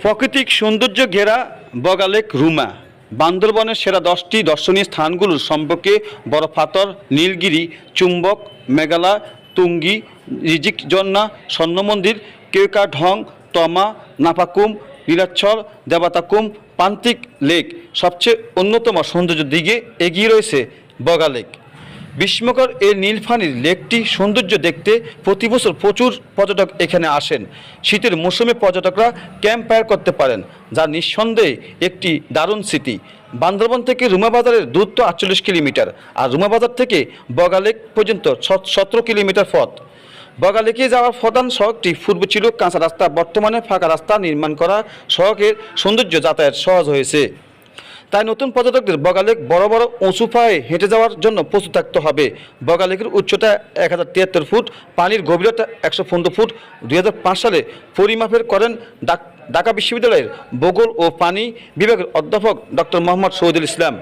প্রাকৃতিক সৌন্দর্য ঘেরা বগালেক রুমা বান্দরবনের সেরা 10টি দর্শনীয় স্থানগুলোর সম্পর্কে বড় পাথর, নীলগিরি, চুম্বক, মেঘালয়, তুঙ্গি, রিজিক ঝর্ণা, স্বর্ণ মন্দির, কেউকা ঢং, তমা, নাপাকুম, নীলাচ্ছল, দেবাতাকুম, প্রান্তিক লেক সবচেয়ে অন্যতম সৌন্দর্যের দিকে এগিয়ে রয়েছে বগালেক। বিস্ময়কর এই নীলফানির লেকটি সৌন্দর্য দেখতে প্রতি বছর প্রচুর পর্যটক এখানে আসেন। শীতের মৌসুমে পর্যটকরা ক্যাম্প ফায়ার করতে পারেন, যা নিঃসন্দেহে একটি দারুণ স্মৃতি। বান্দরবন থেকে রুমা বাজারের দূরত্ব 48 কিলোমিটার, আর রুমা বাজার থেকে বগালেক পর্যন্ত 17 কিলোমিটার পথ। বগালেকে যাওয়ার প্রধান সড়কটি পূর্বে ছিল কাঁচা রাস্তা, বর্তমানে ফাঁকা রাস্তা নির্মাণ করা সড়কের সৌন্দর্য যাতায়াত সহজ হয়েছে। তাই নতুন পর্যটকদের বগালেক বড় বড় উঁচু পায়ে হেঁটে যাওয়ার জন্য প্রস্তুত থাকতে হবে। বগালেকের উচ্চতা 1073 ফুট, পানির গভীরতা 115 ফুট। 2005 সালে পরিমাপের করেন ঢাকা বিশ্ববিদ্যালয়ের ভূগোল ও পানি বিভাগের অধ্যাপক ডক্টর মোহাম্মদ শহীদুল ইসলাম।